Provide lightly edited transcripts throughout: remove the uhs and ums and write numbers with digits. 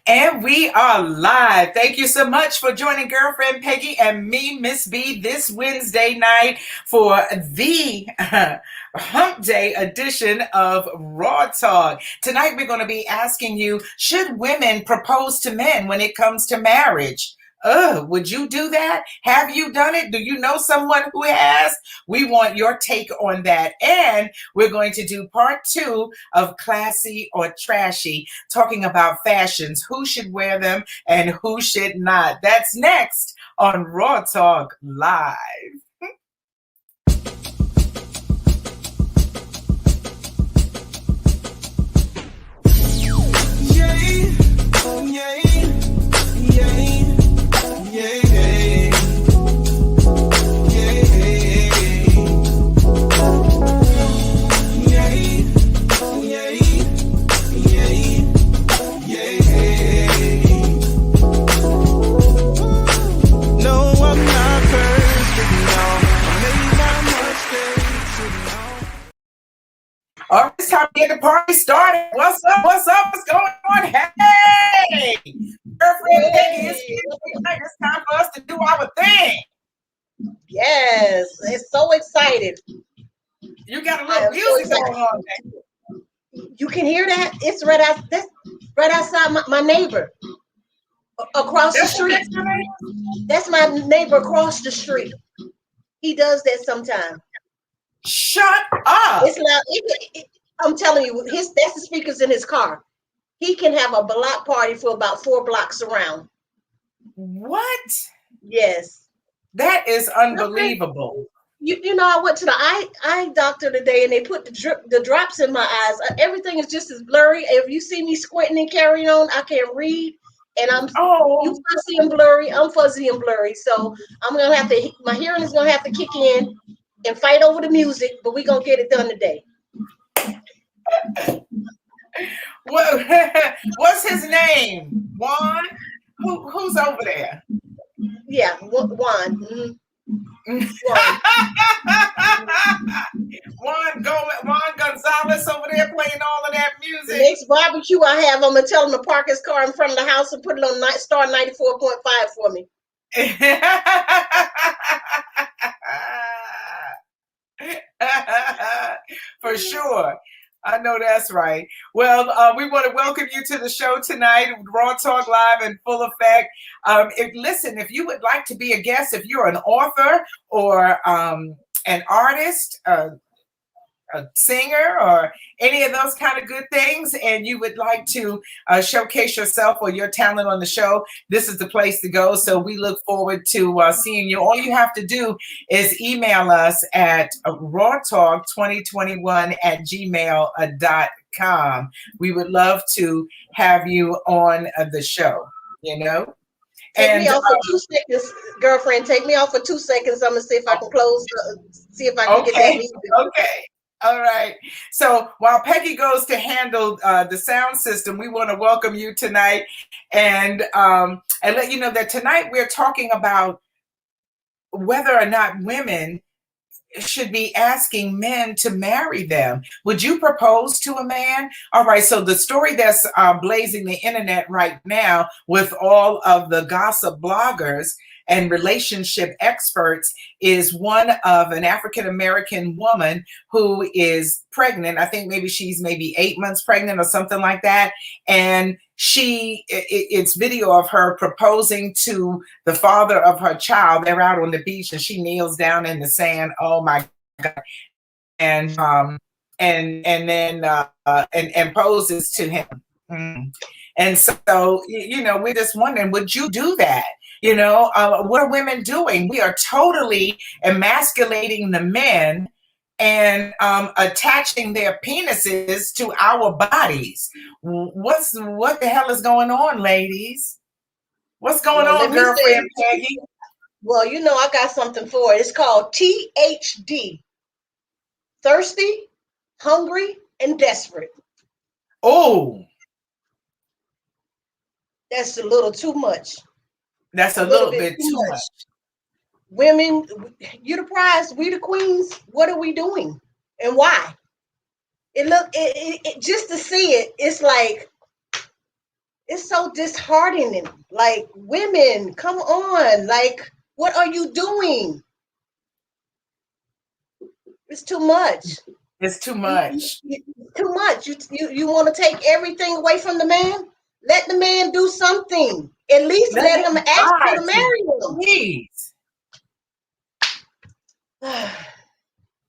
And we are live. Thank you so much for joining Girlfriend Peggy and me, Miss B, this Wednesday night for the Hump Day edition of Raw Talk. Tonight we're going to be asking you, should women propose to men when it comes to marriage? Would you do that? Have you done it? Do you know someone who has? We want your take on that. And we're going to do part 2 of Classy or Trashy, talking about fashions, who should wear them and who should not. That's next on Raw Talk Live. Yay, oh yay, yay. Yay, yay, yay, yay, yay, yay. No, I'm not perfect, no. I made my mistakes, you know. All right, it's time to get the party started. What's up? What's up? What's going on? Hey, Girlfriend Peggy is here tonight. It's time for us to do our thing. Yes, it's so excited. You got a little music going on there. You can hear that? It's right out. That's right outside my neighbor across the street. That's my neighbor across the street. He does that sometimes. Shut up! It's loud. I'm telling you, that's the speakers in his car. He can have a block party for about 4 blocks around. What? Yes. That is unbelievable. You know, I went to the eye doctor today, and they put the drops in my eyes. Everything is just as blurry. If you see me squinting and carrying on, I can't read, and you fuzzy and blurry. I'm fuzzy and blurry, so I'm gonna have to. My hearing is gonna have to kick in and fight over the music, but we're gonna get it done today. What's his name? Juan? Who's over there? Yeah, Juan. Mm-hmm. Juan Gonzalez over there playing all of that music. The next barbecue I have, I'm gonna tell him to park his car in front of the house and put it on star 94.5 for me. For sure. I know that's right. Well, we want to welcome you to the show tonight, Raw Talk Live in full effect. If you would like to be a guest, if you're an author or an artist, a singer, or any of those kind of good things, and you would like to showcase yourself or your talent on the show, this is the place to go. So we look forward to seeing you. All you have to do is email us at rawtalk2021@gmail.com. We would love to have you on the show, you know. Take me off for 2 seconds, girlfriend. Take me off for 2 seconds. I'm gonna see if I can see if I can get that music. Okay. All right. So while Peggy goes to handle the sound system, we want to welcome you tonight and let you know that tonight we're talking about whether or not women should be asking men to marry them. Would you propose to a man? All right. So the story that's blazing the internet right now with all of the gossip bloggers and relationship experts is one of an African-American woman who is pregnant. I think she's 8 months pregnant or something like that. And it's video of her proposing to the father of her child. They're out on the beach and she kneels down in the sand. Oh my God. And then poses to him. And so, we're just wondering, would you do that? What are women doing? We are totally emasculating the men and attaching their penises to our bodies. What the hell is going on, ladies? What's going on, girlfriend Peggy? Well, I got something for it. It's called THD. Thirsty, hungry, and desperate. Oh. That's a little too much. That's a little bit too much. Women, you're the prize. We the queens. What are we doing, and why? It just to see it. It's like it's so disheartening. Like, women, come on. Like, what are you doing? It's too much. It's too much. Too much. You want to take everything away from the man? Let the man do something. At least Let let him him ask you try to to, marry him. please.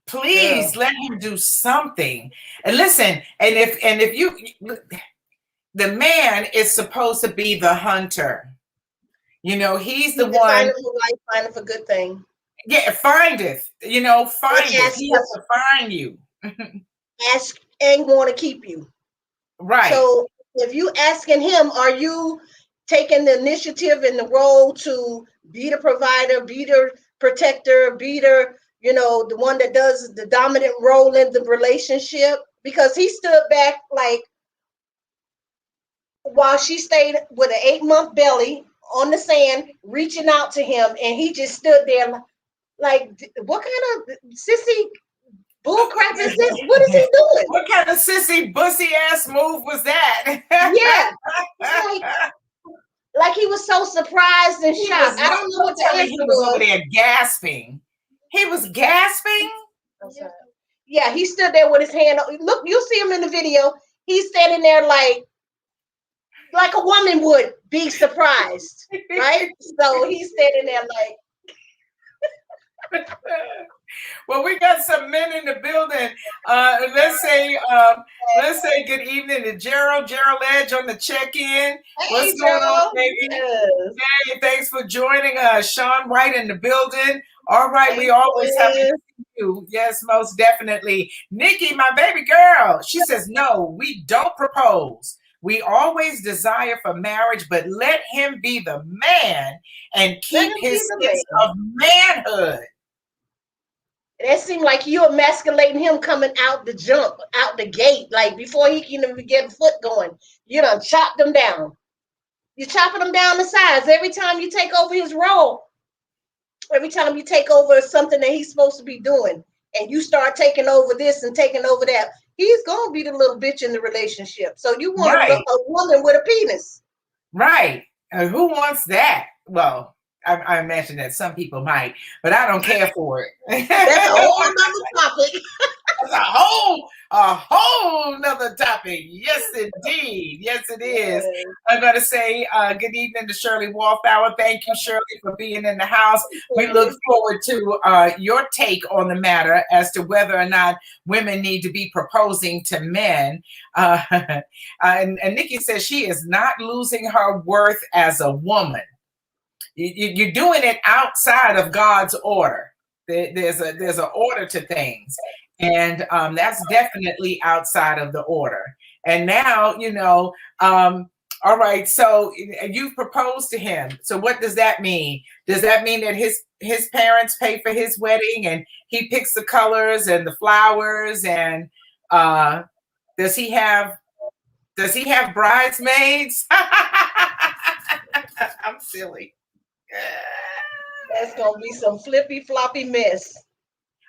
Please Girl. let him do something. And listen, and if you, the man is supposed to be the hunter. You know, he's the He decided one. for life, findeth a good thing. Yeah, findeth. You know, And findeth. He has to find you. ask and want to keep you. Right. So if you asking him, are you taking the initiative and the role to be the provider, be the protector, be the, the one that does the dominant role in the relationship? Because he stood back like while she stayed with an 8-month belly on the sand, reaching out to him, and he just stood there like, what kind of sissy bullcrap is this? What is he doing? What kind of sissy bussy ass move was that? Yeah. Like he was so surprised and shocked. I don't know what the answer he was over was. there gasping. He was gasping. Yeah, he stood there with his hand. Look, you'll see him in the video. He's standing there like a woman would be surprised, right? So he's standing there like. Well, we got some men in the building. Let's say good evening to Gerald Edge on the check-in. What's going on, baby? Yes. Hey, thanks for joining us. Sean White in the building. All right, we always have to see you. Yes, most definitely. Nikki, my baby girl, she says, no, we don't propose. We always desire for marriage, but let him be the man and keep his sense of manhood. It seemed like you emasculating him coming out the gate, like before he can even get a foot going. You done chopped him down. You're chopping him down the sides every time you take over his role. Every time you take over something that he's supposed to be doing, and you start taking over this and taking over that, he's gonna be the little bitch in the relationship. So you want a woman with a penis, right? Who wants that? Well, I imagine that some people might, but I don't care for it. That's a whole other topic. That's a whole nother topic. Yes, indeed. Yes, it is. Yes. I'm going to say good evening to Shirley Wallflower. Thank you, Shirley, for being in the house. We look forward to your take on the matter as to whether or not women need to be proposing to men. And Nikki says she is not losing her worth as a woman. You're doing it outside of God's order. There's an order to things. And that's definitely outside of the order. And now, all right, so you've proposed to him. So what does that mean? Does that mean that his parents pay for his wedding and he picks the colors and the flowers? And does he have bridesmaids? I'm silly. That's gonna be some flippy floppy mess.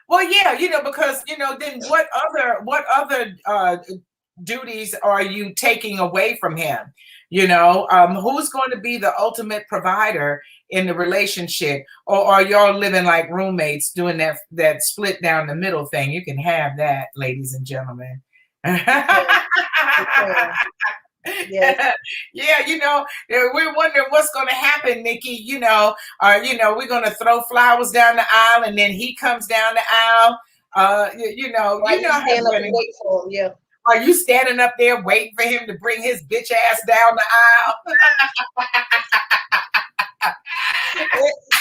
Well, yeah, because then what other duties are you taking away from him? Who's going to be the ultimate provider in the relationship, or are y'all living like roommates doing that split down the middle thing? You can have that, ladies and gentlemen. Yes. Yeah, we're wondering what's going to happen, Nikki. We're going to throw flowers down the aisle, and then he comes down the aisle. Stand up and wait for him, yeah. Are you standing up there waiting for him to bring his bitch ass down the aisle?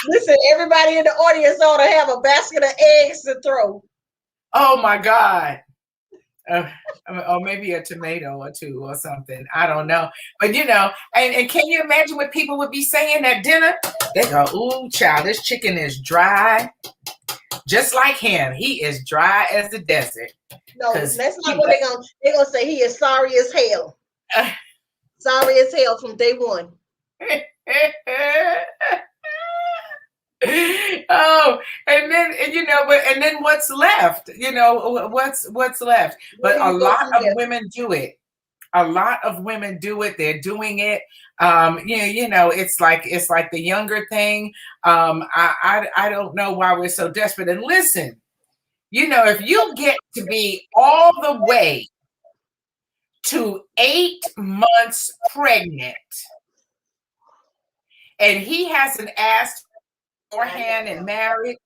Listen, everybody in the audience ought to have a basket of eggs to throw. Oh my God. Or maybe a tomato or two or something. I don't know. But and can you imagine what people would be saying at dinner? They go, ooh, child, this chicken is dry. Just like him. He is dry as the desert. No, that's not what they're gonna say. He is sorry as hell. Sorry as hell from day one. Oh, and then what's left? What's left? But a lot of women do it. A lot of women do it. They're doing it. It's like the younger thing. I don't know why we're so desperate. And listen, if you get to be all the way to 8 months pregnant and he hasn't asked for hand in marriage,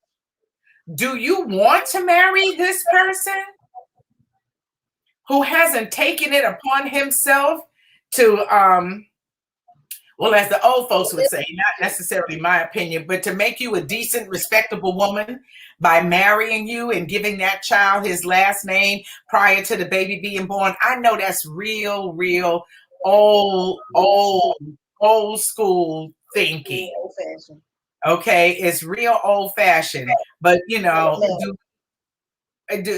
do you want to marry this person who hasn't taken it upon himself to well, as the old folks would say, not necessarily my opinion, but to make you a decent, respectable woman by marrying you and giving that child his last name prior to the baby being born? I know that's real old school thinking. Okay, it's real old fashioned, but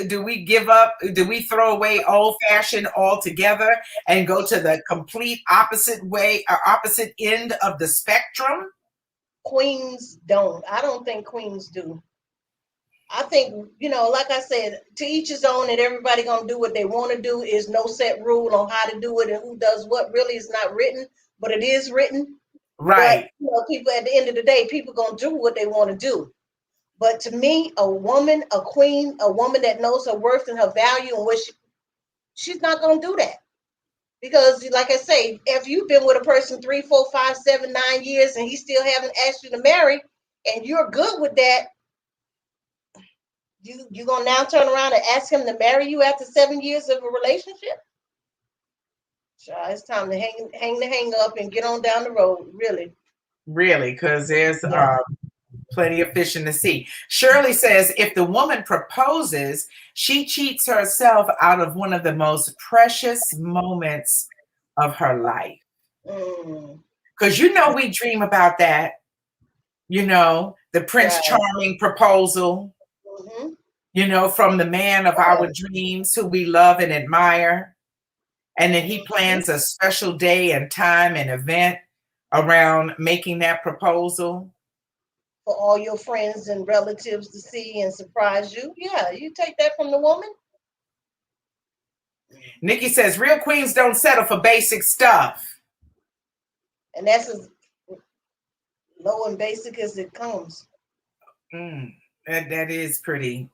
do we give up? Do we throw away old fashioned altogether and go to the complete opposite way, or opposite end of the spectrum? Queens don't. I don't think queens do. I think, like I said, to each his own, and everybody gonna do what they want to do. Is no set rule on how to do it and who does what. Really is not written, but it is written. Right. But people at the end of the day, people gonna do what they want to do. But to me, a woman, a queen, a woman that knows her worth and her value and what she's not going to do that. Because, like I say, if you've been with a person 3, 4, 5, 7, 9 years and he still haven't asked you to marry and you're good with that, you going to now turn around and ask him to marry you after 7 years of a relationship? Sure, it's time to hang up and get on down the road, really. Really, because there's plenty of fish in the sea. Shirley says, if the woman proposes, she cheats herself out of one of the most precious moments of her life. Because we dream about that. The Prince Charming proposal, from the man of our dreams who we love and admire. And then he plans a special day and time and event around making that proposal. For all your friends and relatives to see and surprise you. Yeah, you take that from the woman. Nikki says, real queens don't settle for basic stuff. And that's as low and basic as it comes. That is pretty.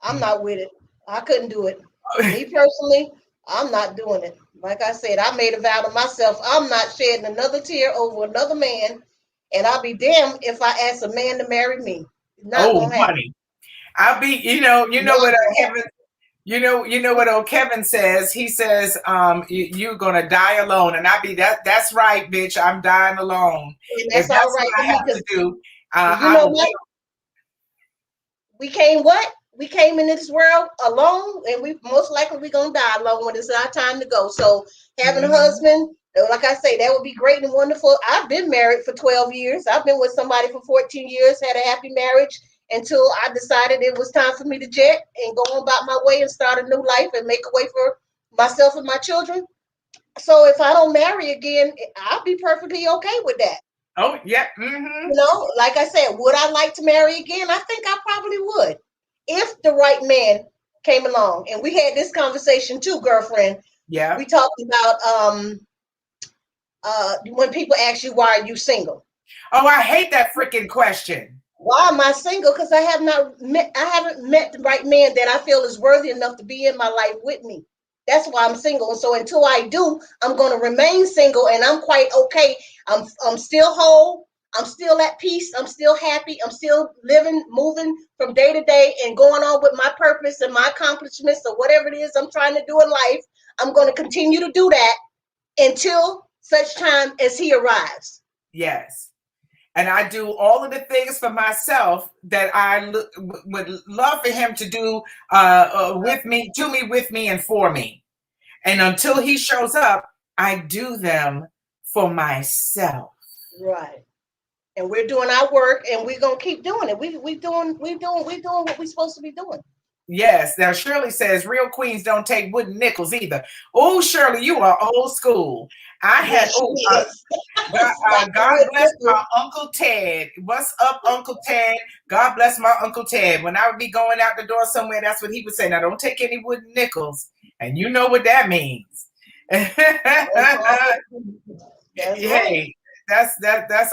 I'm not with it. I couldn't do it. Me personally, I'm not doing it. Like I said, I made a vow to myself. I'm not shedding another tear over another man. And I'll be damned if I ask a man to marry me. Not gonna happen. Honey, I'll be, what Kevin, what old Kevin says. He says, you're gonna die alone, and I'll be that's right, bitch. I'm dying alone. And that's all right. What I have to do. What? We came into this world alone, and we most likely we're gonna die alone when it's our time to go. So having a husband, like I say, that would be great and wonderful. I've been married for 12 years. I've been with somebody for 14 years, had a happy marriage until I decided it was time for me to jet and go on about my way and start a new life and make a way for myself and my children. So if I don't marry again, I'll be perfectly okay with that. Oh, yeah. Like I said, would I like to marry again? I think I probably would. If the right man came along. And we had this conversation too, girlfriend. Yeah. We talked about when people ask you, why are you single? Oh, I hate that freaking question. Why am I single? Because I haven't met the right man that I feel is worthy enough to be in my life with me. That's why I'm single. And so until I do, I'm going to remain single, and I'm quite okay. I'm still whole. I'm still at peace. I'm still happy. I'm still living, moving from day to day and going on with my purpose and my accomplishments or whatever it is I'm trying to do in life. I'm going to continue to do that until such time as he arrives. Yes. And I do all of the things for myself that I would love for him to do with me, and for me. And until he shows up, I do them for myself. Right. And we're doing our work, and we're gonna keep doing it. We're doing what we're supposed to be doing. Yes. Now Shirley says real queens don't take wooden nickels either. Oh, Shirley, you are old school. I had God bless my Uncle Ted. What's up, Uncle Ted? God bless my Uncle Ted. When I would be going out the door somewhere, that's what he would say. Now don't take any wooden nickels. and you know what that means. That's right. Hey, that's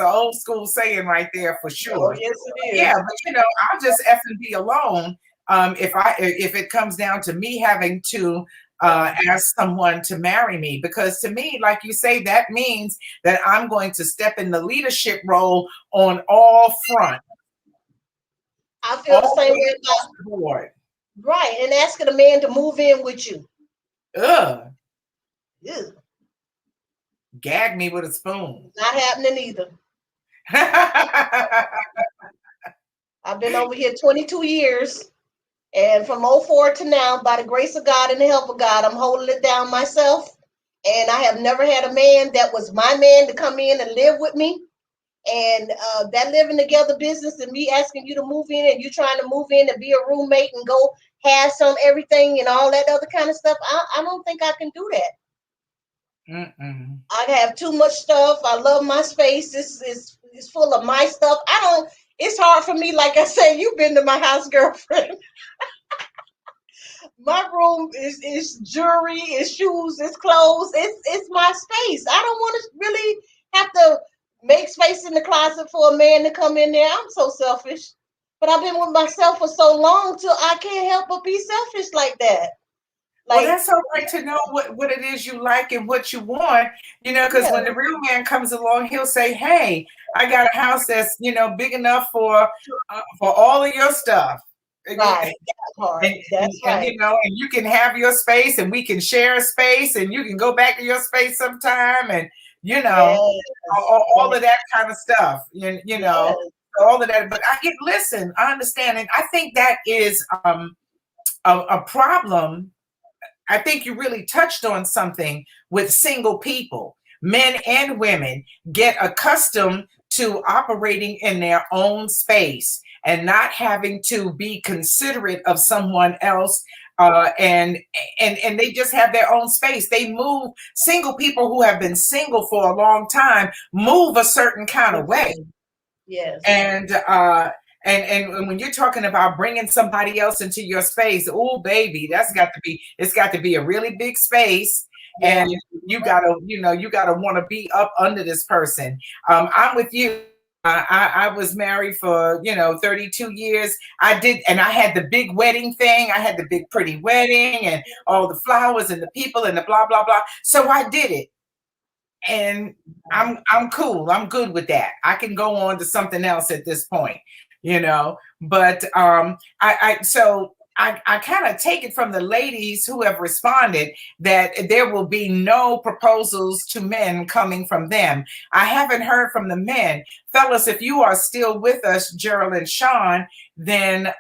an old school saying right there for Oh, sure. yes, it Yeah, is. but I'll just effing be alone. If it comes down to me having to ask someone to marry me, because to me, like you say, that means that I'm going to step in the leadership role on all fronts, I feel the all the same way way across about the board. right, and asking a man to move in with you. Ugh, Ew, gag me with a spoon. not happening either. I've been over here 22 years, and from '04 to now, by the grace of God and the help of God, I'm holding it down myself. And I have never had a man that was my man to come in and live with me. And that living together business and me asking you to move in and you trying to move in and be a roommate and go have some everything and all that other kind of stuff, I don't think I can do that. Mm-mm. I have too much stuff. I love my space. It's full of my stuff. I don't. It's hard for me. Like I said, you've been to my house, girlfriend. My room is jewelry, it's shoes, it's clothes. It's my space. I don't want to really have to make space in the closet for a man to come in there. I'm so selfish. But I've been with myself for so long till I can't help but be selfish like that. Well, Like, that's all right to know what it is you like and what you want, because yeah, when the real man comes along, he'll say, "Hey, I got a house that's big enough for all of your stuff, and, right. That part. That's right. and you can have your space, and we can share a space, and you can go back to your space sometime, and Yes. all And of that kind of stuff, yes. all of that." But listen, I understand, and I think that is a problem. I think you really touched on something with single people. Men and women get accustomed to operating in their own space and not having to be considerate of someone else. And they just have their own space. They move. Single people who have been single for a long time move a certain kind of way. Yes. And when you're talking about bringing somebody else into your space, oh baby, it's got to be a really big space, Yeah. and you gotta want to be up under this person. I'm with you. I was married for 32 years. I did, and I had the big wedding thing. I had the big pretty wedding and all the flowers and the people and the blah blah blah. So I did it, and I'm cool. I'm good with that. I can go on to something else at this point, But I kind of take it from the ladies who have responded that there will be no proposals to men coming from them. I haven't heard from the men. Fellas, if you are still with us, Gerald and Sean, then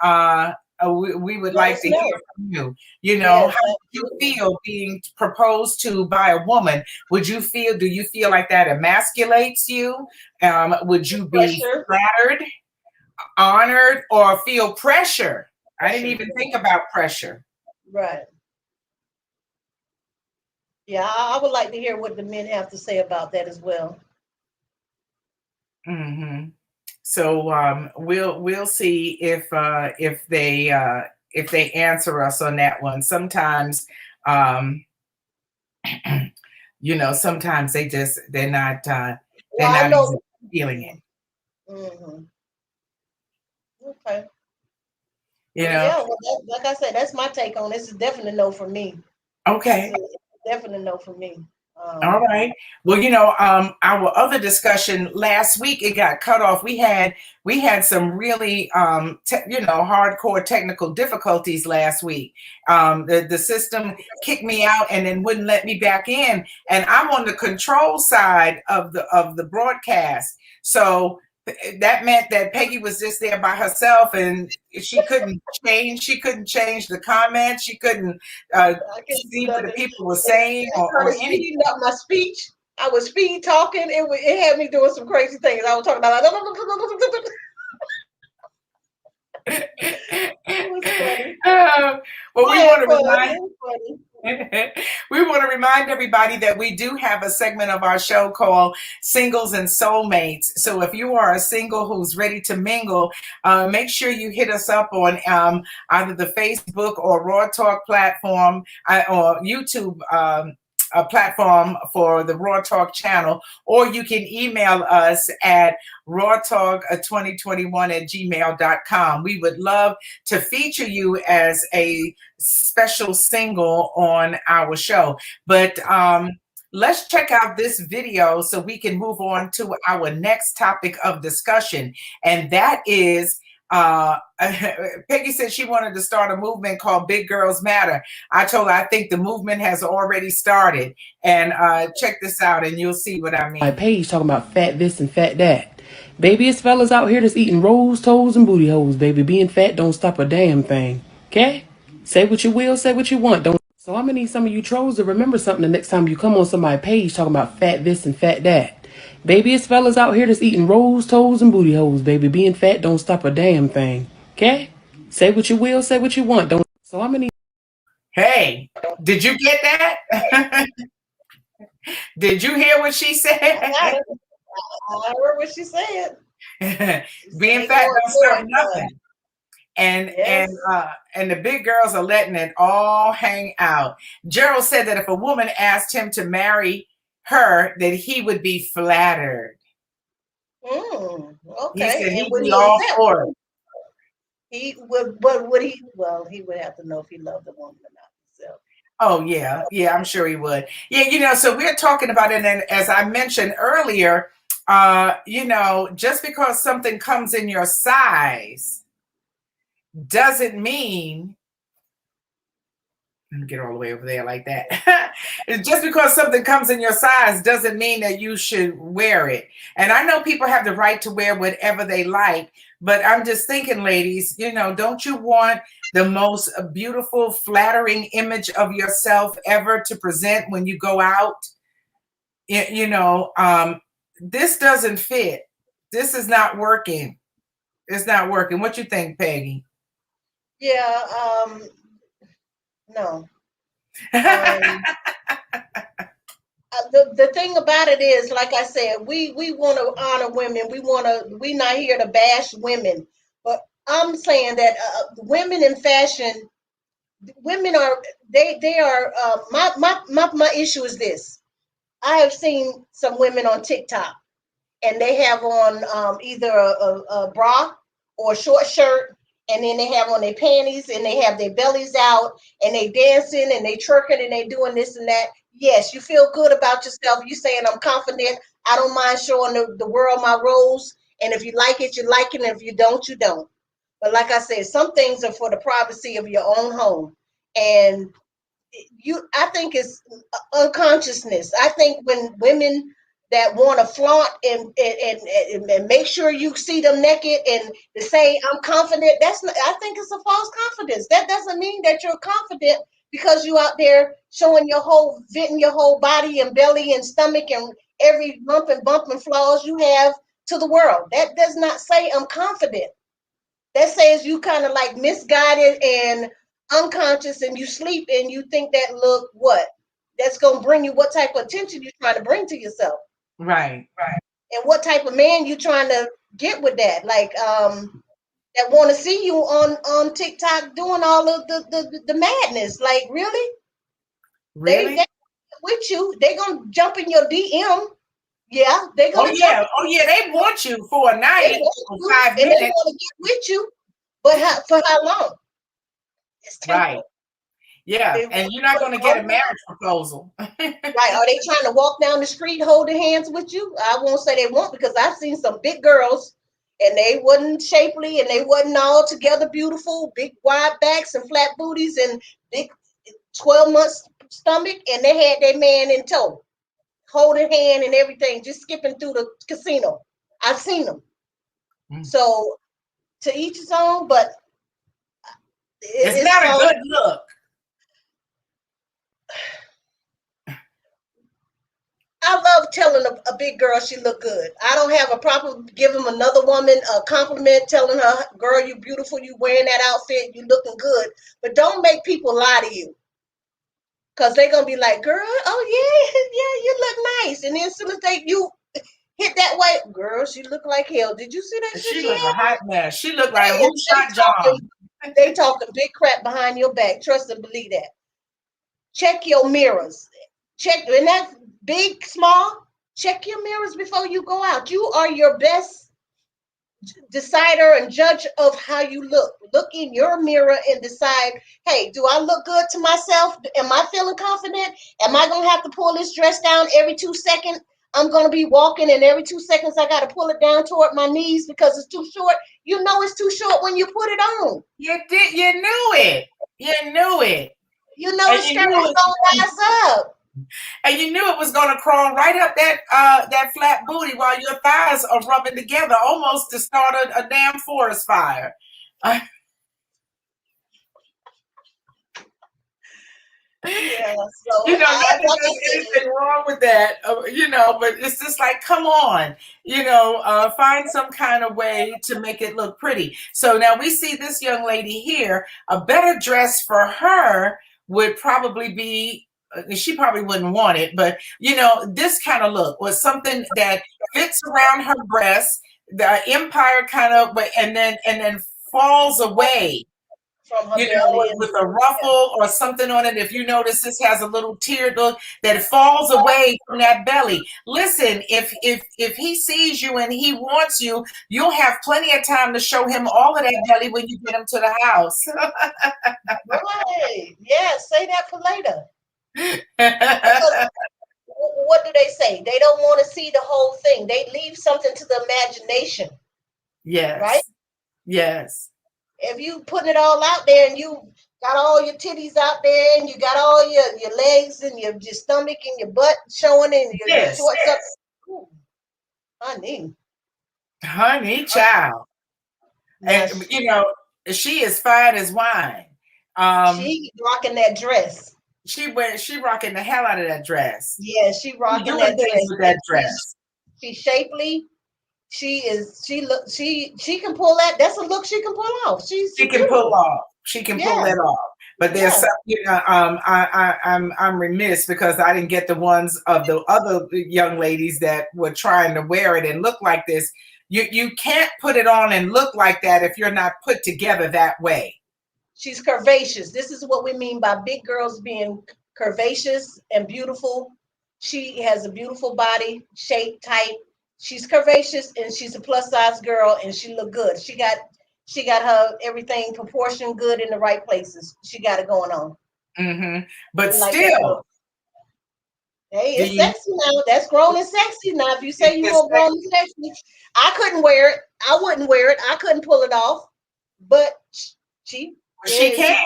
we would Let like us to know. hear from you. Yes, How would you absolutely. feel being proposed to by a woman? Do you feel like that emasculates you? Would you be Pressure. flattered, honored, or feel pressure? I didn't Pressure. even think about pressure. Right. Yeah, I would like to hear what the men have to say about that as well. Hmm. So we'll see if they answer us on that one. Sometimes um, sometimes they're Well, I not know. even feeling it. Hmm. Okay. You Well, know. yeah. Well, like I said, that's my take on this. Is definitely no for me. It's Okay. a definite no for me. All right. Well, our other discussion last week, it got cut off. We had some really hardcore technical difficulties last week. The system kicked me out and then wouldn't let me back in, and I'm on the control side of the broadcast. So that meant that Peggy was just there by herself, and she couldn't change the comments. She couldn't I can't do see what the nothing. people were It saying or started anything. speeding up my speech. I was speed talking. It had me doing some crazy things. I was talking about. It was funny. Well, we I want had to fun. remind It was funny. We want to remind everybody that we do have a segment of our show called Singles and Soulmates. So if you are a single who's ready to mingle, make sure you hit us up on either the Facebook or Raw Talk platform or YouTube. A platform for the Raw Talk channel, or you can email us at rawtalk2021@gmail.com. We would love to feature you as a special single on our show. But let's check out this video so we can move on to our next topic of discussion. And that is Peggy said she wanted to start a movement called Big Girls Matter. I told her I think the movement has already started. And check this out and you'll see what I mean. My page talking about fat this and fat that. Baby, it's fellas out here that's eating rolls, toes, and booty holes, baby. Being fat don't stop a damn thing. Okay? Say what you will, say what you want. Don't. So I'm gonna need some of you trolls to remember something the next time you come on somebody's page talking about fat this and fat that. Baby, it's fellas out here that's eating rolls, toes, and booty holes, baby. Being fat don't stop a damn thing. Okay? Say what you will, say what you want. Don't. So I'm gonna need. Hey, did you get that? Did you hear what she said? I heard what she said. Being fat don't stop nothing. And yes. and the big girls are letting it all hang out. Gerald said that if a woman asked him to marry her, that he would be flattered. Okay. He said he'd be all for it. He would, but would he? Well, he would have to know if he loved the woman or not himself. Oh yeah, I'm sure he would. Yeah, so we're talking about it, and as I mentioned earlier, just because something comes in your size doesn't mean. Let me get all the way over there like that. Just because something comes in your size doesn't mean that you should wear it. And I know people have the right to wear whatever they like, but I'm just thinking, ladies, don't you want the most beautiful, flattering image of yourself ever to present when you go out? This doesn't fit. This is not working. It's not working. What you think, Peggy? Yeah, no. The thing about it is, like I said, we want to honor women. We're not here to bash women, but I'm saying that women in fashion, women are they are. My issue is this: I have seen some women on TikTok, and they have on either a bra or a short shirt, and then they have on their panties, and they have their bellies out, and they dancing, and they twerking, and they doing this and that. Yes, you feel good about yourself. You saying I'm confident. I don't mind showing the world my rolls, and if you like it, you like it, and if you don't, you don't. But like I said, some things are for the privacy of your own home, and I think it's unconsciousness. I think when women that want to flaunt and make sure you see them naked and to say I'm confident, I think it's a false confidence. That doesn't mean that you're confident because you out there showing venting your whole body and belly and stomach and every lump and bump and flaws you have to the world. That does not say I'm confident. That says you kind of like misguided and unconscious, and you sleep and you think that look what that's gonna bring you, what type of attention you're trying to bring to yourself. Right. And what type of man you trying to get with that? Like that want to see you on TikTok doing all of the madness. Like really? They with you. They gonna jump in your DM. Yeah, they gonna they want you for a night for 5 minutes. And they want to get with you, but for how long? It's temporary. Right. Yeah, and you're not going to get a marriage proposal. Right. Are they trying to walk down the street holding hands with you? I won't say they won't, because I've seen some big girls and they wasn't shapely and they wasn't all together beautiful, big wide backs and flat booties and big 12 months stomach, and they had their man in tow, holding hand and everything, just skipping through the casino. I've seen them. So to each his own, but it's not a good look. I love telling a big girl she look good. I don't have a problem giving another woman a compliment, telling her, girl, you beautiful, you wearing that outfit, you looking good. But don't make people lie to you. Cause they're gonna be like, girl, oh yeah, yeah, you look nice. And then as soon as you hit that way, girl, she look like hell. Did you see that shit She she looked a had? hot mess. She looked like They, who they shot talking, John? they talking big crap behind your back. Trust and believe that. Check your mirrors. Check, and that's big, small. Check your mirrors before you go out. You are your best decider and judge of how you look. Look in your mirror and decide, hey, do I look good to myself? Am I feeling confident? Am I going to have to pull this dress down every 2 seconds? I'm going to be walking and every 2 seconds I got to pull it down toward my knees because it's too short. You know it's too short when you put it on. You did. You knew it. You knew it. You know And his you skirt knew is gonna rise up. And you knew it was going to crawl right up that flat booty while your thighs are rubbing together, almost to start a damn forest fire. Yeah, so Not that like I there's said, anything wrong with that, but it's just like, come on, find some kind of way to make it look pretty. So now we see this young lady here, a better dress for her would probably be, she probably wouldn't want it, but this kind of look was something that fits around her breast, the empire kind of, and then falls away, from her belly and with a ruffle or something on it. If you notice, this has a little tiered look that falls away from that belly. Listen, if he sees you and he wants you, you'll have plenty of time to show him all of that belly when you get him to the house. right, yeah, say that for later. Because what do they say? They don't want to see the whole thing. They leave something to the imagination, right? Yes. Yes. If you putting it all out there and you got all your titties out there and you got all your legs and your stomach and your butt showing and your Yes. shorts up, ooh, honey, Child. now And she is fine as wine. she rocking that dress. She rocking the hell out of that dress. Yeah, she rocking Doing that things dress. with that dress. She's shapely. She can pull that. That's a look she can pull off. She can pull off. She can pull Yeah. that off. But there's Yeah. some, I'm remiss because I didn't get the ones of the other young ladies that were trying to wear it and look like this. You can't put it on and look like that if you're not put together that way. She's curvaceous. This is what we mean by big girls being curvaceous and beautiful. She has a beautiful body, shape, type. She's curvaceous and she's a plus size girl and she look good. She got her everything proportioned good in the right places. She got it going on. Mm-hmm. But like still, hey, it's sexy now. That's grown and sexy now. If you say you want grown and sexy, I couldn't wear it. I wouldn't wear it. I couldn't pull it off. But she can.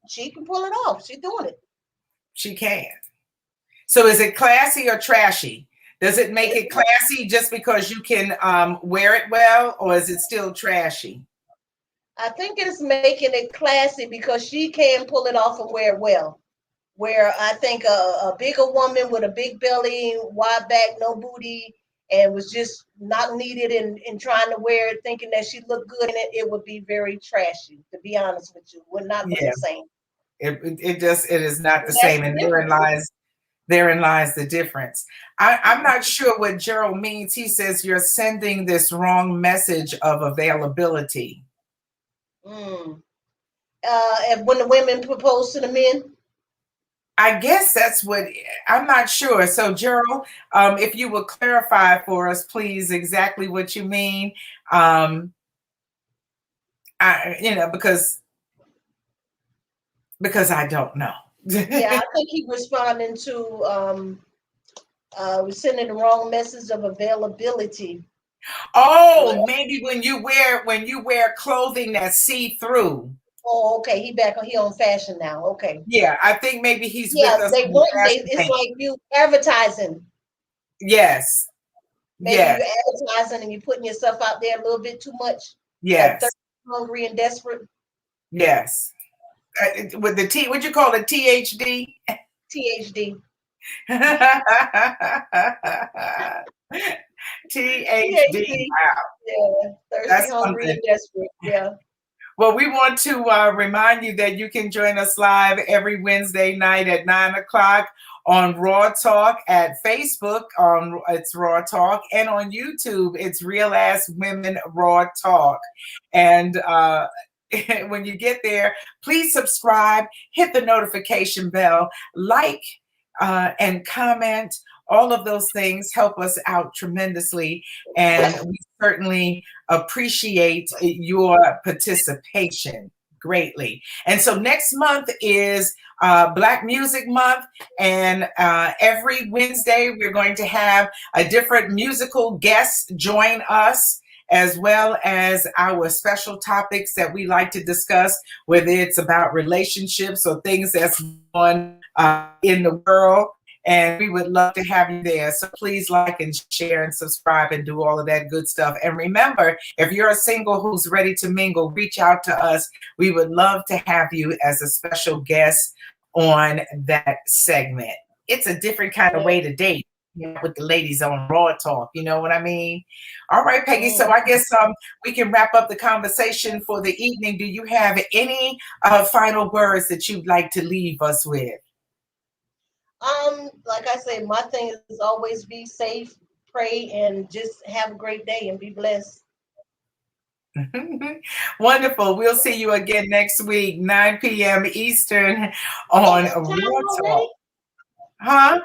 She can pull it off. She's doing it. She can. So is it classy or trashy? Does it make it classy just because you can wear it well, or is it still trashy? I think it's making it classy because she can pull it off and wear it well. Where I think a bigger woman with a big belly, wide back, no booty, and was just not needed in trying to wear it, thinking that she looked good in it, it would be very trashy, to be honest with you. Would not look the same. It is not the same. And therein lies the difference. I'm not sure what Gerald means. He says you're sending this wrong message of availability. And when the women propose to the men? I guess that's what, I'm not sure. So Gerald, if you would clarify for us, please, exactly what you mean. Because I don't know. Yeah, I think he responding to we're sending the wrong message of availability. Oh, maybe when you wear clothing that's see-through. Oh, okay. He on fashion now. Okay. Yeah, I think maybe he's with us. It's like you advertising. Yes. Maybe you're advertising and you're putting yourself out there a little bit too much. Yes. Like hungry and desperate. Yes. With the T, what'd you call it? THD? THD. THD. Wow. Yeah. Thirsty, hungry, and desperate. Yeah. Well, we want to remind you that you can join us live every Wednesday night at 9 o'clock on Raw Talk at Facebook. On it's Raw Talk, and on YouTube, it's Real Ass Women Raw Talk. And when you get there, please subscribe, hit the notification bell, like and comment. All of those things help us out tremendously, and we certainly appreciate your participation greatly. And so next month is Black Music Month, and every Wednesday we're going to have a different musical guest join us, as well as our special topics that we like to discuss, whether it's about relationships or things that's going on in the world. And we would love to have you there. So please like and share and subscribe and do all of that good stuff. And remember, if you're a single who's ready to mingle, reach out to us. We would love to have you as a special guest on that segment. It's a different kind of way to date, with the ladies on Raw Talk. You know what I mean? All right, Peggy. So I guess we can wrap up the conversation for the evening. Do you have any final words that you'd like to leave us with? Like I say, my thing is always be safe, pray, and just have a great day and be blessed. Wonderful. We'll see you again next week, 9 p.m. Eastern on Raw Talk. Huh?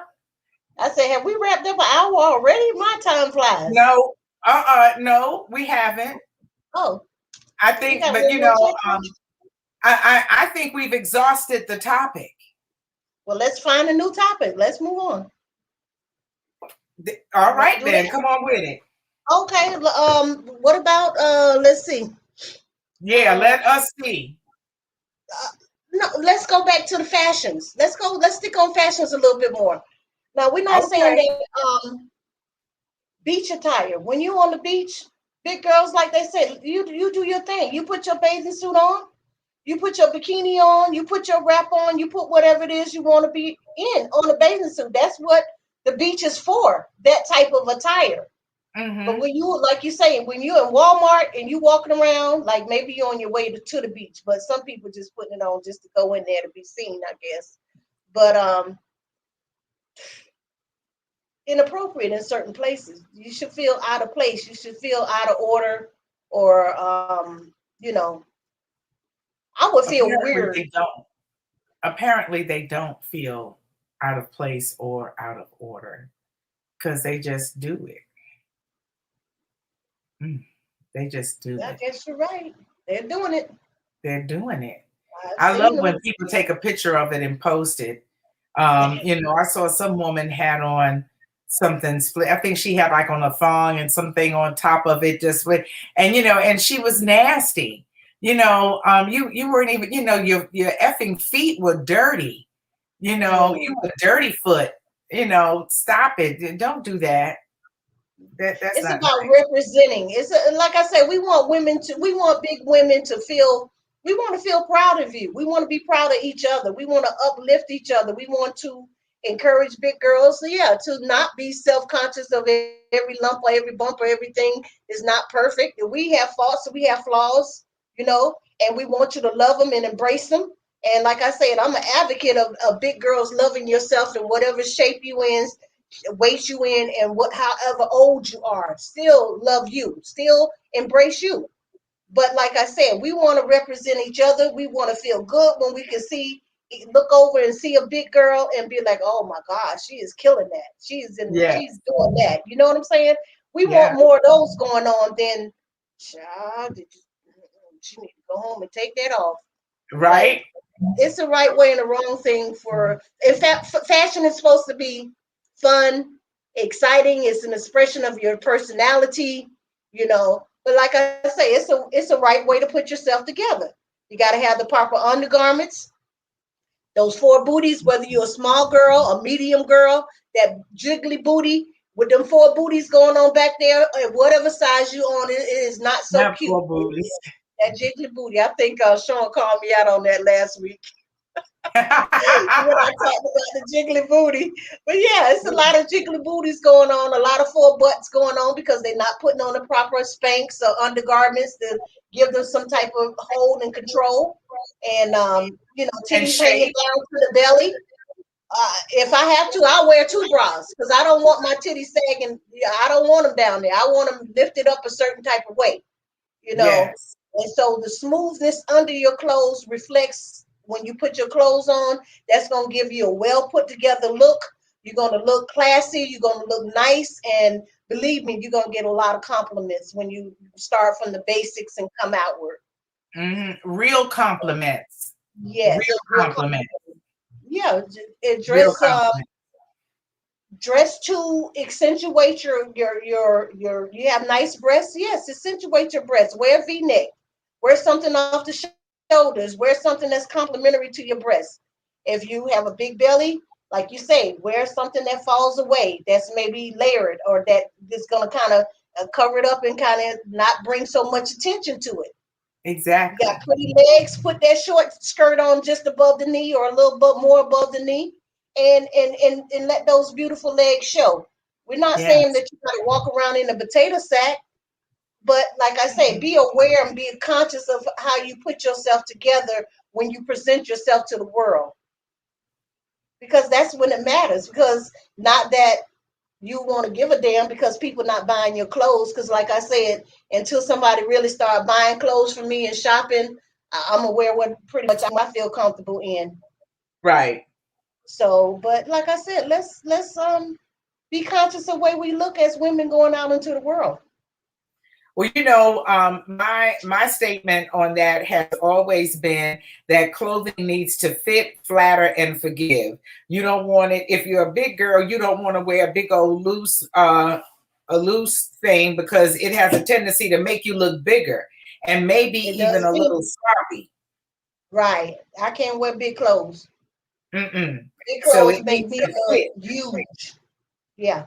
I said, have we wrapped up an hour already? My time flies. No, no, we haven't. Oh, I think, but you know, I think we've exhausted the topic. Well, let's find a new topic. Let's move on. All right, then, come on with it. Okay. What about let's see. Yeah, let us see. No, let's go back to the fashions. Let's stick on fashions a little bit more. Now, we're not saying that beach attire. When you're on the beach, big girls, like they said, you do your thing. You put your bathing suit on, you put your bikini on, you put your wrap on, you put whatever it is you want to be in on a bathing suit. That's what the beach is for, that type of attire. Mm-hmm. But when you, like you say, when you're in Walmart and you walking around, like maybe you're on your way to the beach, but some people just putting it on just to go in there to be seen, I guess. But inappropriate in certain places. You should feel out of place. You should feel out of order, or I would feel weird. Apparently they don't feel out of place or out of order because they just do it. They just do it. I guess you're right. They're doing it. They're doing it. I love when people take a picture of it and post it. I saw some woman had on something split. I think she had like on a thong and something on top of it just with, and she was nasty. You weren't even, your effing feet were dirty. You were dirty foot. Stop it. Don't do that. It's about representing. It's like I said, we want big women to feel. We want to feel proud of you. We want to be proud of each other. We want to uplift each other. We want to encourage big girls, to not be self-conscious of every lump or every bump or everything is not perfect. We have faults, we have flaws, and we want you to love them and embrace them. And like I said, I'm an advocate of big girls loving yourself in whatever shape you in, weight you in, and however old you are. Still love you, still embrace you. But like I said, we want to represent each other. We want to feel good when we can look over and see a big girl and be like, oh my gosh, she is killing that. She's doing that. You know what I'm saying? We want more of those going on than, child, she need to go home and take that off. Right. Like, it's the right way and the wrong thing in fact, fashion is supposed to be fun, exciting. It's an expression of your personality, But like I say, it's a right way to put yourself together. You got to have the proper undergarments, those 4 booties, whether you're a small girl, a medium girl, that jiggly booty with them 4 booties going on back there, and whatever size you on, it is not so cute. That jiggly booty. I think Sean called me out on that last week. when I talked about the jiggly booty. But yeah, it's a lot of jiggly booties going on, a lot of full butts going on because they're not putting on the proper Spanx or undergarments to give them some type of hold and control. And And titties hanging shape. down to the belly. If I have to, I'll wear two bras because I don't want my titties sagging. Yeah, I don't want them down there. I want them lifted up a certain type of way, you know. Yes. And so the smoothness under your clothes reflects when you put your clothes on. That's going to give you a well put together look. You're going to look classy. You're going to look nice. And believe me, you're going to get a lot of compliments when you start from the basics and come outward. Real compliments. Yes, Real real compliments. compliment. Yeah, it Real dress compliments. dress to accentuate your you have nice breasts. Yes, accentuate your breasts. Wear V-neck. Wear something off the shoulders. Wear something that's complementary to your breasts. If you have a big belly, like you say, wear something that falls away. That's maybe layered or that is going to kind of cover it up and kind of not bring so much attention to it. You got Exactly. pretty legs, put that short skirt on just above the knee or a little bit more above the knee and let those beautiful legs show. We're not saying Yes. that you gotta walk around in a potato sack, but like I say, be aware and be conscious of how you put yourself together when you present yourself to the world. Because that's when it matters. Because not that you want to give a damn because people not buying your clothes. Because like I said, until somebody really start buying clothes from me and shopping, I'm gonna wear what pretty much I feel comfortable in. Right. So, but like I said, let's be conscious of the way we look as women going out into the world. Well, my statement on that has always been that clothing needs to fit, flatter, and forgive. You don't want it if you're a big girl. You don't want to wear a big old a loose thing because it has a tendency to make you look bigger and maybe It even does a little too. sloppy. Right. I can't wear big clothes. Mm-mm. Big So clothes it make needs me to look fit. huge. Yeah.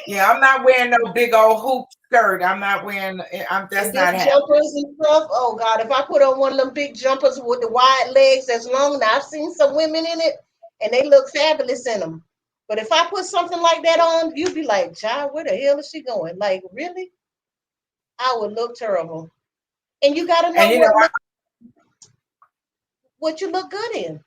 Yeah, I'm not wearing no big old hoop skirt. I'm not wearing. I'm And that's big not happening. jumpers and stuff. Oh God, if I put on one of them big jumpers with the wide legs that's long, now I've seen some women in it and they look fabulous in them. But if I put something like that on, you'd be like, Jai, where the hell is she going? Like, really? I would look terrible. And you gotta And know what you look good in.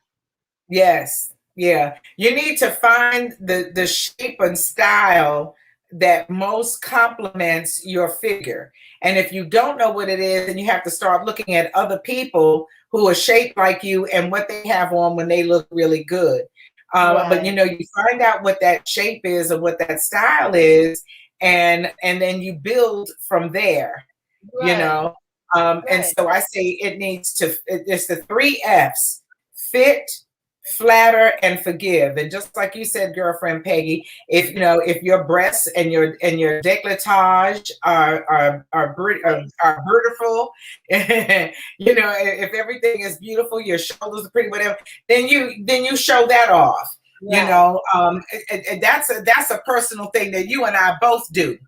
yes, yeah. You need to find the shape and style that most complements your figure. And if you don't know what it is, then you have to start looking at other people who are shaped like you and what they have on when they look really good. But Right, you find out what that shape is or what that style is, and then you build from there. you right, know. And right. so I say it's the three F's: fit, flatter, and forgive. And just like you said, girlfriend Peggy, if your breasts and your décolletage are beautiful, if everything is beautiful, your shoulders are pretty, whatever, then you show that off. Right. That's a personal thing that you and I both do.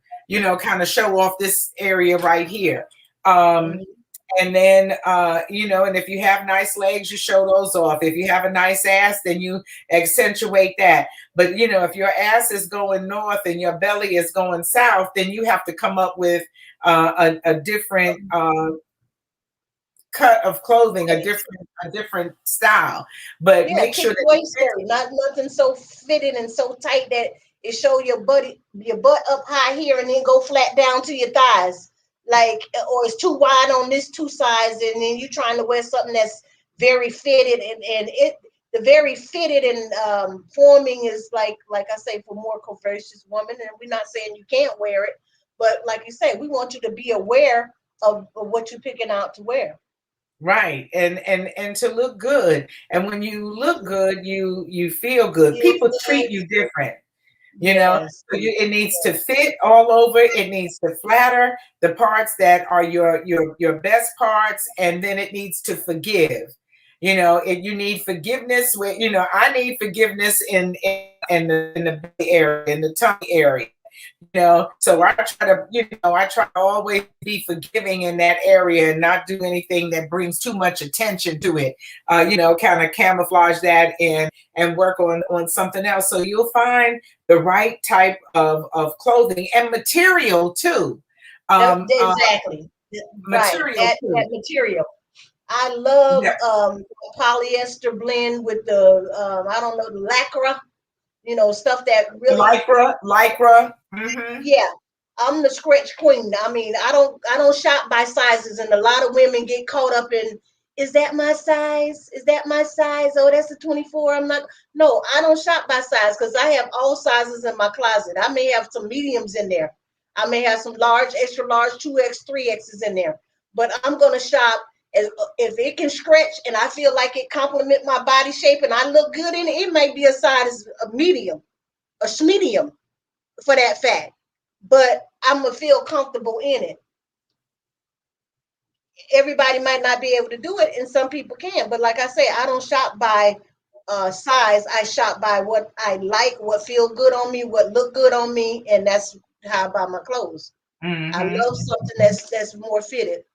Kind of show off this area right here. Um, Mhm. and then and if you have nice legs, you show those off. If you have a nice ass, then you accentuate that. But if your ass is going north and your belly is going south, then you have to come up with a different cut of clothing, a different style. But Yeah, make sure kick that it waist fits. skirt, not nothing so fitted and so tight that it show your butt up high here and then go flat down to your thighs. Like, or it's too wide on this two sides, and then you trying to wear something that's very fitted and it the very fitted and forming is like I say for more curvaceous women, and we're not saying you can't wear it, but like you say, we want you to be aware of what you're picking out to wear. Right. And to look good. And when you look good, you feel good. Feel People treat good. you different. you know Yes. it needs to fit all over. It needs to flatter the parts that are your best parts, and then it needs to forgive. You need forgiveness I need forgiveness in the belly area, in the tummy area. So I try to always be forgiving in that area and not do anything that brings too much attention to it. Kind of camouflage that and work on something else. So you'll find the right type of clothing and material too. Exactly. Right. Material That too. material. I love Yeah. polyester blend with the I don't know, the lycra, stuff that really, Lycra. Mm-hmm. yeah. I'm the stretch queen. I mean, I don't shop by sizes, and a lot of women get caught up in, is that my size? Is that my size? Oh, that's a 24. I'm not. No, I don't shop by size because I have all sizes in my closet. I may have some mediums in there. I may have some large, extra large, 2X, 3X's in there. But I'm gonna shop if it can stretch and I feel like it complement my body shape and I look good in it. It may be a size a medium, a medium for that fact, but I'm gonna feel comfortable in it. Everybody might not be able to do it, and some people can. But like I say, I don't shop by size. I shop by what I like, what feel good on me, what look good on me, and that's how I buy my clothes. I Mm-hmm. love something that's more fitted.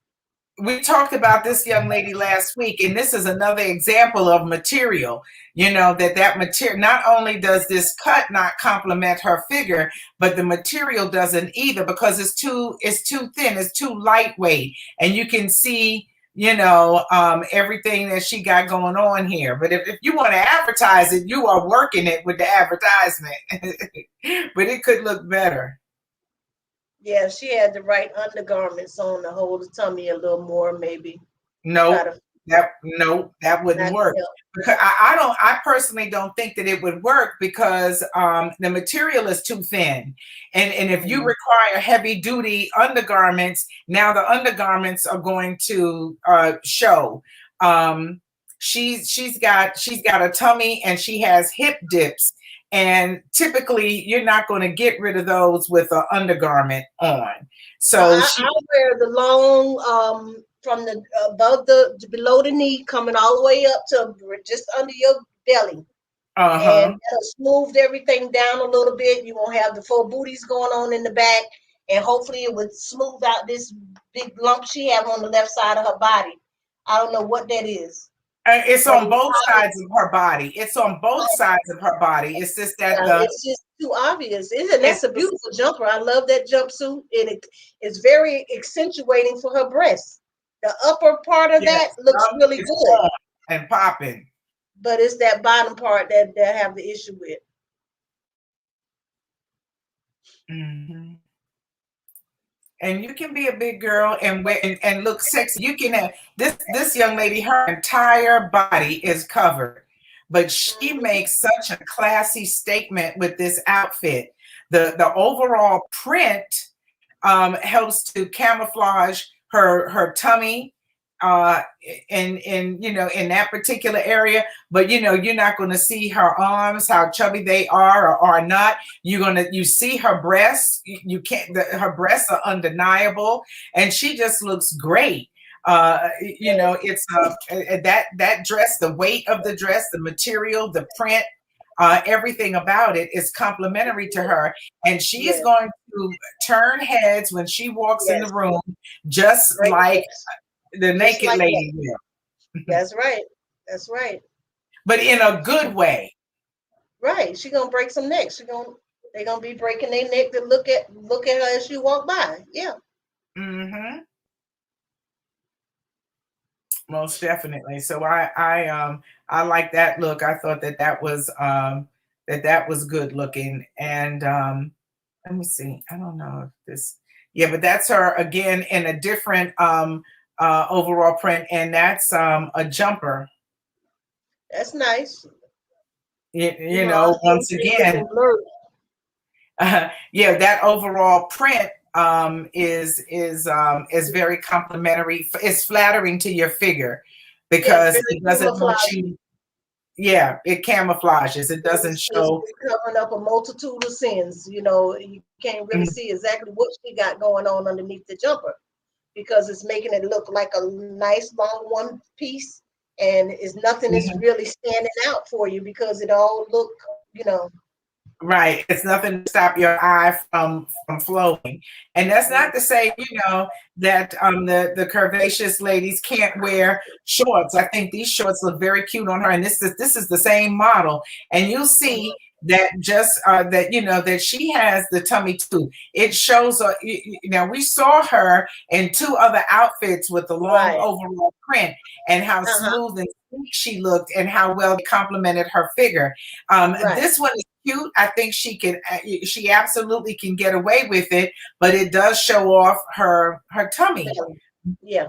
We talked about this young lady last week, and this is another example of material. That material, not only does this cut not complement her figure, but the material doesn't either, because it's too thin, it's too lightweight, and you can see everything that she got going on here. But if you want to advertise it, you are working it with the advertisement. But it could look better. Yeah, she had the right undergarments on to hold the tummy a little more, maybe try Nope. to That wouldn't not work. help. Because I personally don't think that it would work, because the material is too thin. And if you Mhm. require heavy duty undergarments, now the undergarments are going to show. Um, she's got a tummy and she has hip dips. And typically you're not going to get rid of those with an undergarment on. Now, So she I wear the long from the above the below the knee, coming all the way up to just under your belly, and uh-huh. that'll smooth everything down a little bit. You won't have the full booties going on in the back, and hopefully it would smooth out this big lump she have on the left side of her body. I don't know what that is, It's but on both sides of her body. It's on both sides of her body. It's just that it's just too obvious. And it's that's a beautiful jumper. I love that jumpsuit, and it is very accentuating for her breasts. The upper part of yes, that looks really it's good, on and popping. but it's that bottom part that I have the issue with. Hmm. And you can be a big girl and wear and look sexy. You can have this young lady, her entire body is covered, but she Mhm. makes such a classy statement with this outfit. The overall print helps to camouflage her tummy uh in that particular area. But you're not going to see her arms, how chubby they are or are not. You see her breasts. You can't her breasts are undeniable, and she just looks great. It's that dress, the weight of the dress, the material, the print, everything about it is complimentary to her, and she's Yes, going to turn heads when she walks in the yes, room, just right like next, the just naked like that. lady will, That's right. That's right. but in a good way. Right. She gonna break some necks. They gonna be breaking their neck to look at her as she walk by. Yeah. Hmm. Most definitely. So I like that look. I thought that was good looking. And let me see. I don't know if this. Yeah, but that's her again in a different overall print, and that's a jumper. That's nice. Some Once things again, looking blurry. yeah, that overall print is very complimentary. It's flattering to your figure Yes, because very it doesn't want camouflaging. you. Yeah, it camouflages. It doesn't show. It's covering up a multitude of sins. You can't really Mm-hmm. see exactly what she got going on underneath the jumper because it's making it look like a nice long one piece, and nothing is really standing out for you because it all look, you know, Right. It's nothing to stop your eye from flowing. And that's not to say, that the curvaceous ladies can't wear shorts. I think these shorts look very cute on her. And this is the same model. And you'll see that just that that she has the tummy too. It shows we saw her in two other outfits with the long Right. overall print, and how Uh-huh. smooth and sleek she looked, and how well they complemented her figure. Right. This one is cute. I think she absolutely can get away with it, but it does show off her tummy Yeah.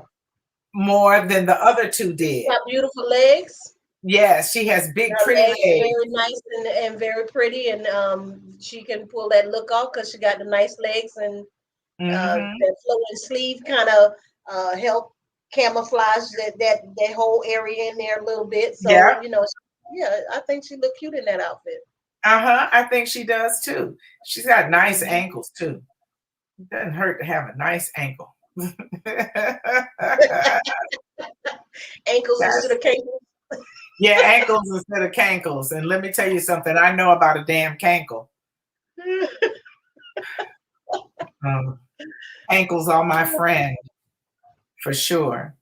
more than the other two She's did. got beautiful legs. Yes, she has big, Her pretty legs are legs. very nice and very pretty, and she can pull that look off because she got the nice legs, and Hmm. that flowing sleeve kind of help camouflage that whole area in there a little bit. So Yeah. yeah, I think she looked cute in that outfit. Uh-huh. I think she does too. She's got nice Hmm. ankles too. It doesn't hurt to have a nice ankle. Ankles instead That's, of cankles. yeah, ankles instead of cankles. And let me tell you something. I know about a damn cankle. Um, Ankles are my friend for sure.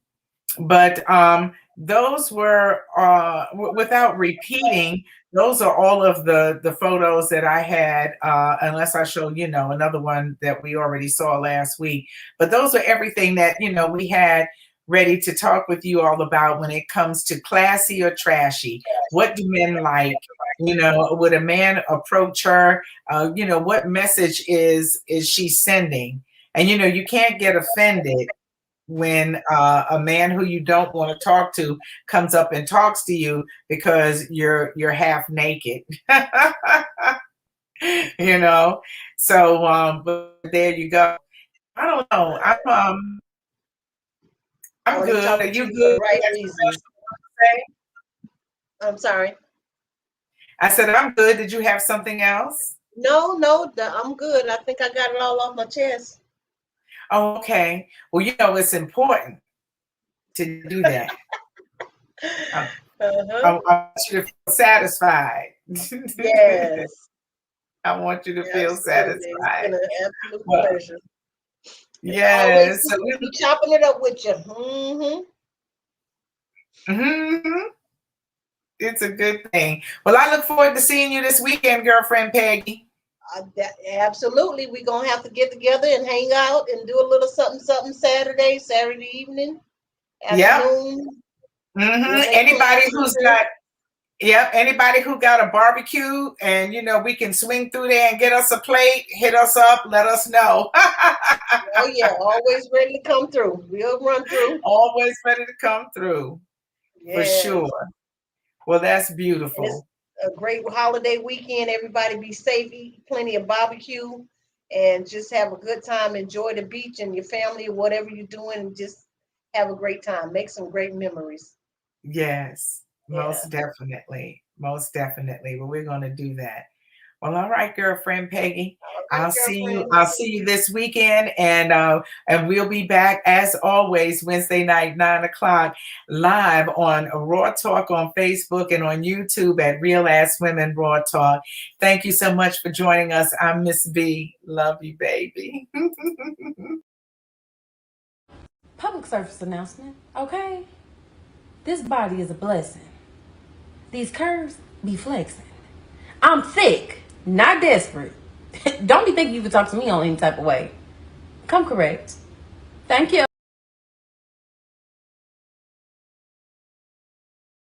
But those were without repeating, those are all of the photos that I had, unless I show another one that we already saw last week. But those are everything that we had ready to talk with you all about when it comes to classy or trashy. What do men like? Would a man approach her? What message is she sending? And you can't get offended when a man who you don't want to talk to comes up and talks to you because you're half naked. you know so but there you go. I don't know. I I'm only good. talk Are to you you for the good? You right have something else reasons. you want to say? I'm sorry. I said I'm good. Did you have something else? No, no, I'm good. I think I got it all off my chest. Oh, okay. Well, it's important to do that. I, I Uh-huh. want you to feel satisfied. Yes, I want you to feel absolutely. It's satisfied. been an absolute Well, pleasure. And always yes. So be chopping it up with you. Mm-hmm. mhm, it's a good thing. Well, I look forward to seeing you this weekend, girlfriend Peggy. Absolutely. We're going to have to get together and hang out and do a little something, something Saturday evening, Yep. afternoon. We'll Hmm. make plans for sure. Anybody who got a barbecue and we can swing through there and get us a plate, hit us up, let us know. Oh, yeah. Always ready to come through. We'll run through. Always ready to come through for Yes. sure. Well, that's And it's beautiful. a great holiday weekend. Everybody be safe, eat plenty of barbecue, and just have a good time. Enjoy the beach and your family, whatever you're doing, and just have a great time. Make some great memories. Yes, Yeah. most definitely. Most definitely. But we're going to do that. Well, all right, girlfriend Peggy. All right, I'll see you. girlfriend. I'll see you this weekend, and we'll be back as always Wednesday night, 9 o'clock, live on Raw Talk on Facebook and on YouTube at Real Ass Women Raw Talk. Thank you so much for joining us. I'm Miss B. Love you, baby. Public service announcement, okay? This body is a blessing. These curves be flexing. I'm thick, not desperate. Don't be thinking you can talk to me on any type of way. Come correct. Thank you.